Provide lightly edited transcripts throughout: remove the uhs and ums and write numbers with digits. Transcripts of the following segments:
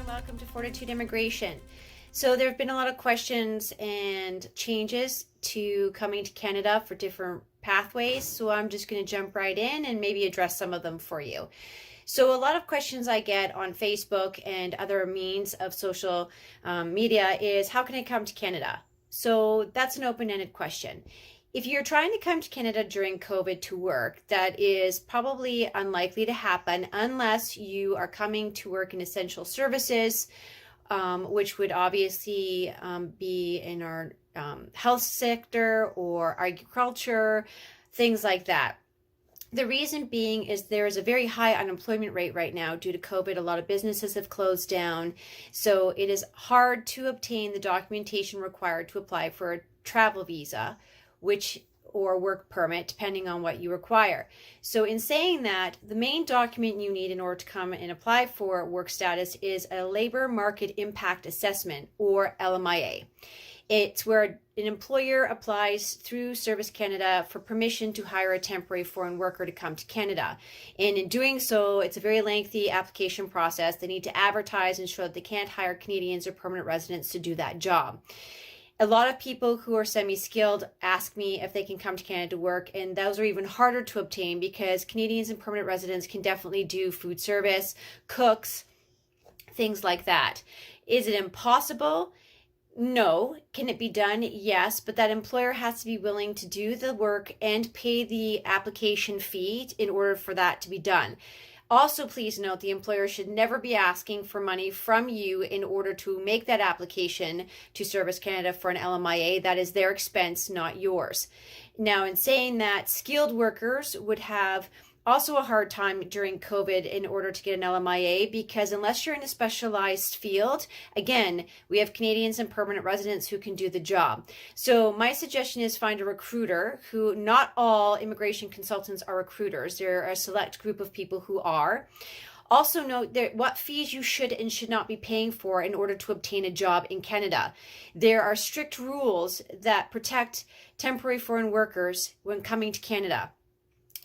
welcome to Fortitude Immigration. So there have been a lot of questions and changes to coming to Canada for different pathways. So I'm just going to jump right in and maybe address some of them for you. So a lot of questions I get on Facebook and other means of social media is, how can I come to Canada? So that's an open-ended question. If you're trying to come to Canada during COVID to work, that is probably unlikely to happen unless you are coming to work in essential services, which would obviously be in our health sector or agriculture, things like that. The reason being is there is a very high unemployment rate right now due to COVID. A lot of businesses have closed down. So it is hard to obtain the documentation required to apply for a travel visa, or work permit, depending on what you require. So in saying that, the main document you need in order to come and apply for work status is a labor market impact assessment, or LMIA. It's where an employer applies through Service Canada for permission to hire a temporary foreign worker to come to Canada. And in doing so, it's a very lengthy application process. They need to advertise and show that they can't hire Canadians or permanent residents to do that job. A lot of people who are semi-skilled ask me if they can come to Canada to work, and those are even harder to obtain because Canadians and permanent residents can definitely do food service, cooks, things like that. Is it impossible? No. Can it be done? Yes, but that employer has to be willing to do the work and pay the application fee in order for that to be done. Also, please note the employer should never be asking for money from you in order to make that application to Service Canada for an LMIA. That is their expense, not yours. Now, in saying that, skilled workers would have also a hard time during COVID in order to get an LMIA, because unless you're in a specialized field, again, we have Canadians and permanent residents who can do the job. So my suggestion is find a recruiter who, not all immigration consultants are recruiters. There are a select group of people who are. Also note what fees you should and should not be paying for in order to obtain a job in Canada. There are strict rules that protect temporary foreign workers when coming to Canada.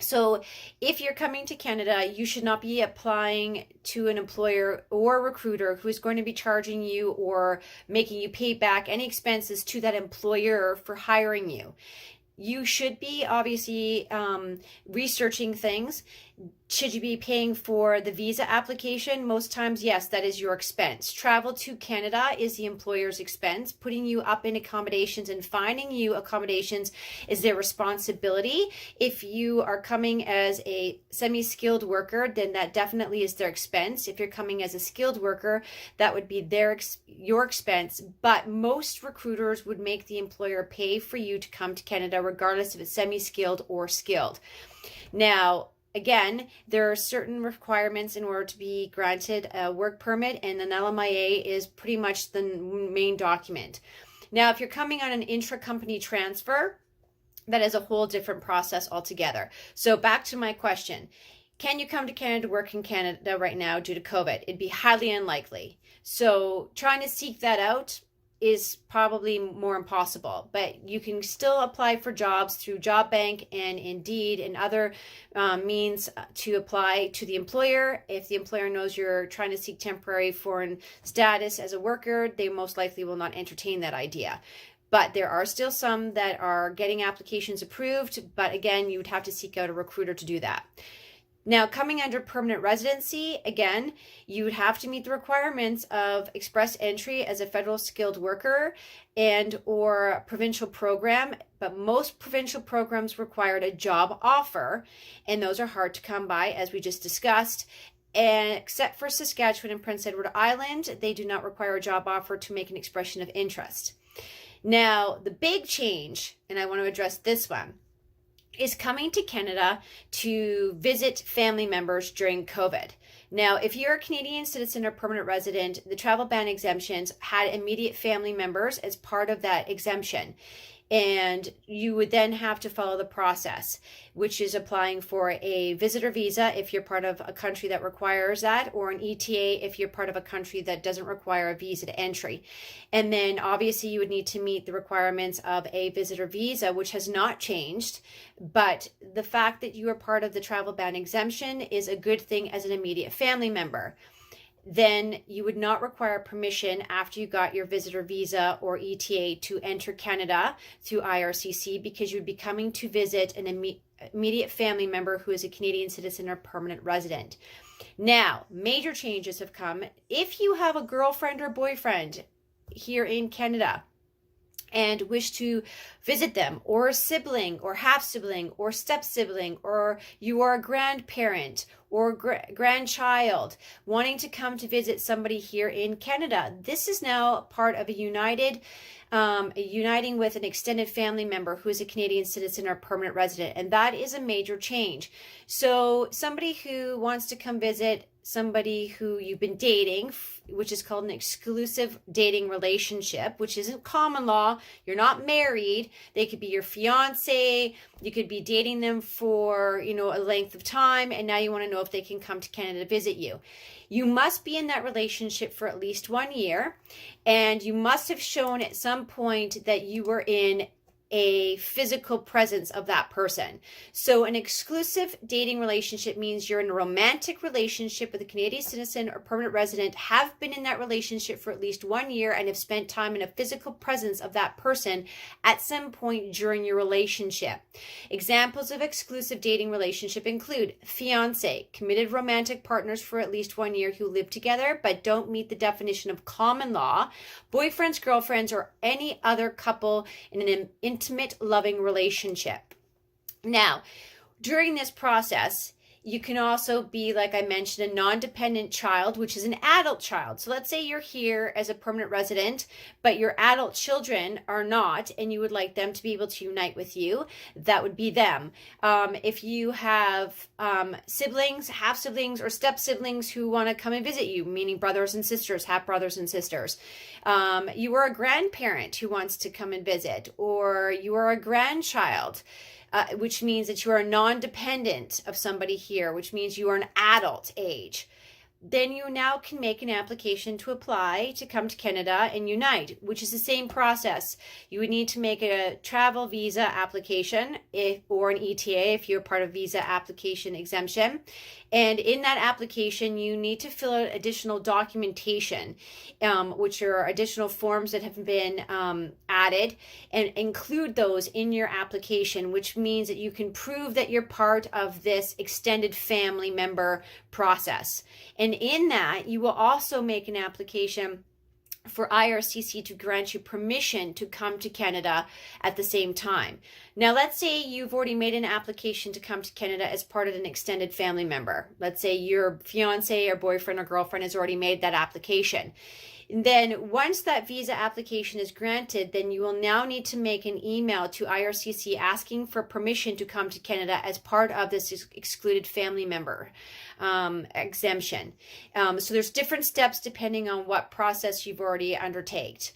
So if you're coming to Canada, you should not be applying to an employer or recruiter who is going to be charging you or making you pay back any expenses to that employer for hiring you. You should be obviously researching things. Should you be paying for the visa application? Most times, yes, that is your expense. Travel to Canada is the employer's expense. Putting you up in accommodations and finding you accommodations is their responsibility. If you are coming as a semi-skilled worker, then that definitely is their expense. If you're coming as a skilled worker, that would be your expense. But most recruiters would make the employer pay for you to come to Canada, regardless if it's semi-skilled or skilled. Now, again, there are certain requirements in order to be granted a work permit, and an LMIA is pretty much the main document. Now, if you're coming on an intra-company transfer, that is a whole different process altogether. So back to my question. Can you come to Canada to work in Canada right now due to COVID? It'd be highly unlikely. So trying to seek that out is probably more impossible, but you can still apply for jobs through Job Bank and Indeed and other means to apply to the employer. If the employer knows you're trying to seek temporary foreign status as a worker, they most likely will not entertain that idea. But there are still some that are getting applications approved, but again, you would have to seek out a recruiter to do that. Now, coming under permanent residency, again, you would have to meet the requirements of express entry as a federal skilled worker and or provincial program, but most provincial programs required a job offer, and those are hard to come by, as we just discussed. And except for Saskatchewan and Prince Edward Island, they do not require a job offer to make an expression of interest. Now, the big change, and I want to address this one, is coming to Canada to visit family members during COVID. Now, if you're a Canadian citizen or permanent resident, the travel ban exemptions had immediate family members as part of that exemption. And you would then have to follow the process, which is applying for a visitor visa if you're part of a country that requires that, or an ETA if you're part of a country that doesn't require a visa to entry. And then obviously you would need to meet the requirements of a visitor visa, which has not changed. But the fact that you are part of the travel ban exemption is a good thing as an immediate family member. then you would not require permission after you got your visitor visa or ETA to enter Canada through IRCC, because you would be coming to visit an immediate family member who is a Canadian citizen or permanent resident. Now, major changes have come. If you have a girlfriend or boyfriend here in Canada and wish to visit them, or a sibling or half sibling or step sibling, or you are a grandparent or grandchild wanting to come to visit somebody here in Canada, this is now part of a uniting with an extended family member who is a Canadian citizen or permanent resident, and that is a major change. So somebody who wants to come visit somebody who you've been dating, which is called an exclusive dating relationship, which isn't common law. You're not married. They could be your fiance. You could be dating them for, a length of time, and now you want to know if they can come to Canada to visit you. You must be in that relationship for at least 1 year, and you must have shown at some point that you were in a physical presence of that person. So an exclusive dating relationship means you're in a romantic relationship with a Canadian citizen or permanent resident, have been in that relationship for at least 1 year, and have spent time in a physical presence of that person at some point during your relationship. Examples of exclusive dating relationship include fiance, committed romantic partners for at least 1 year who live together but don't meet the definition of common law, boyfriends, girlfriends, or any other couple in an intimate, loving relationship. Now, during this process, you can also be, like I mentioned, a non-dependent child, which is an adult child. So let's say you're here as a permanent resident, but your adult children are not, and you would like them to be able to unite with you. That would be them. If you have siblings, half siblings, or step siblings who want to come and visit you, meaning brothers and sisters, half brothers and sisters. You are a grandparent who wants to come and visit, or you are a grandchild. Which means that you are non-dependent of somebody here, which means you are an adult age. Then you now can make an application to apply to come to Canada and unite, which is the same process. You would need to make a travel visa application or an ETA if you're part of visa application exemption. And in that application, you need to fill out additional documentation, which are additional forms that have been added, and include those in your application, which means that you can prove that you're part of this extended family member process. And in that, you will also make an application for IRCC to grant you permission to come to Canada at the same time. Now, let's say you've already made an application to come to Canada as part of an extended family member. Let's say your fiance or boyfriend or girlfriend has already made that application. And then once that visa application is granted, then you will now need to make an email to IRCC asking for permission to come to Canada as part of this excluded family member exemption. So there's different steps depending on what process you've already undertaken.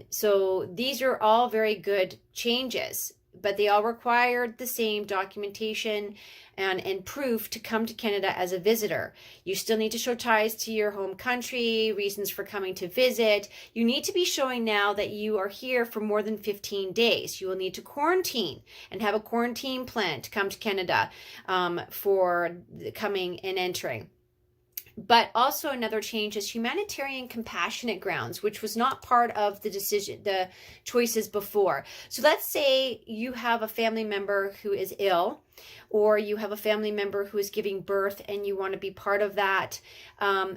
So these are all very good changes, but they all required the same documentation and proof to come to Canada as a visitor. You still need to show ties to your home country, reasons for coming to visit. You need to be showing now that you are here for more than 15 days. You will need to quarantine and have a quarantine plan to come to Canada for coming and entering. But also another change is humanitarian compassionate grounds, which was not part of the choices before. So let's say you have a family member who is ill, or you have a family member who is giving birth and you want to be part of that.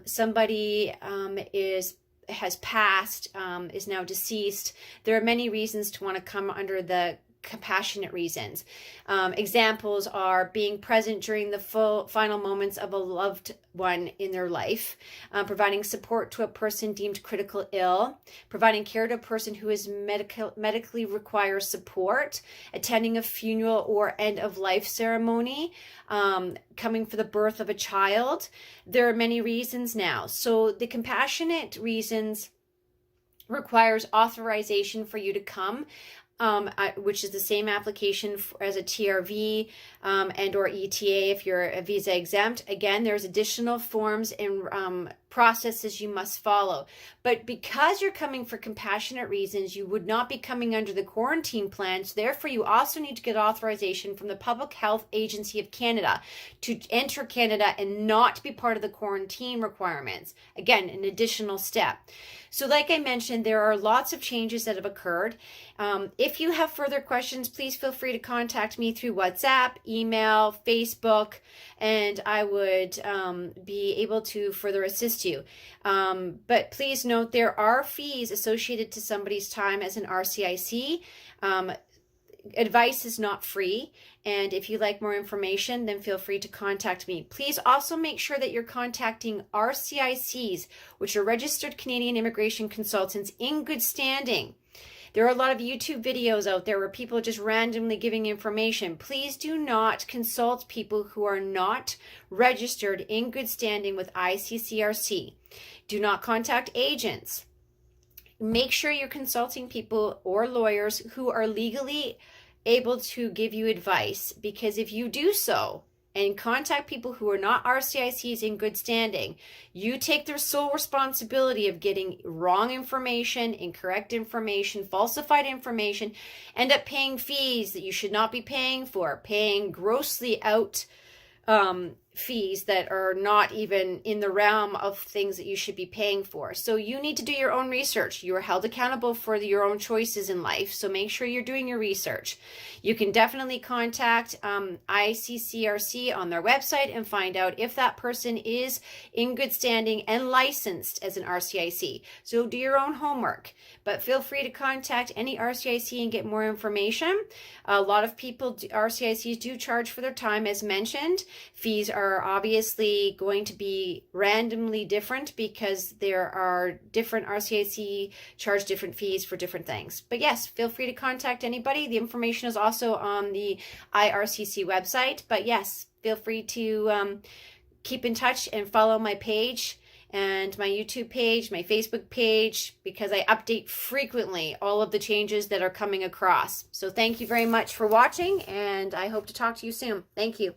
Somebody has passed, is now deceased. There are many reasons to want to come under the compassionate reasons. Examples are being present during the final moments of a loved one in their life, providing support to a person deemed critical ill, providing care to a person who is medically requires support, attending a funeral or end of life ceremony, coming for the birth of a child. There are many reasons now. So the compassionate reasons requires authorization for you to come, which is the same application as a TRV and or ETA if you're a visa exempt. Again, there's additional forms and processes you must follow. But because you're coming for compassionate reasons, you would not be coming under the quarantine plan. So therefore, you also need to get authorization from the Public Health Agency of Canada to enter Canada and not be part of the quarantine requirements. Again, an additional step. So like I mentioned, there are lots of changes that have occurred. If you have further questions, please feel free to contact me through WhatsApp, email, Facebook, and I would be able to further assist you. But please note there are fees associated to somebody's time as an RCIC. Advice is not free, and if you'd like more information, then feel free to contact me. Please also make sure that you're contacting RCICs, which are Registered Canadian Immigration Consultants, in good standing. There are a lot of YouTube videos out there where people are just randomly giving information. Please do not consult people who are not registered in good standing with ICCRC. Do not contact agents. Make sure you're consulting people or lawyers who are legally able to give you advice, because if you do so and contact people who are not RCICs in good standing, you take their sole responsibility of getting wrong information, incorrect information, falsified information, end up paying fees that you should not be paying for, paying grossly out fees that are not even in the realm of things that you should be paying for. So you need to do your own research. You are held accountable for your own choices in life, so make sure you're doing your research. You can definitely contact ICCRC on their website and find out if that person is in good standing and licensed as an RCIC. So do your own homework, but feel free to contact any RCIC and get more information. A lot of people, RCICs do charge for their time, as mentioned. Fees are obviously going to be randomly different because there are different RCIC charge different fees for different things. But yes, feel free to contact anybody. The information is also on the IRCC website. But yes, feel free to keep in touch and follow my page and my YouTube page, my Facebook page, because I update frequently all of the changes that are coming across. So thank you very much for watching, and I hope to talk to you soon. Thank you.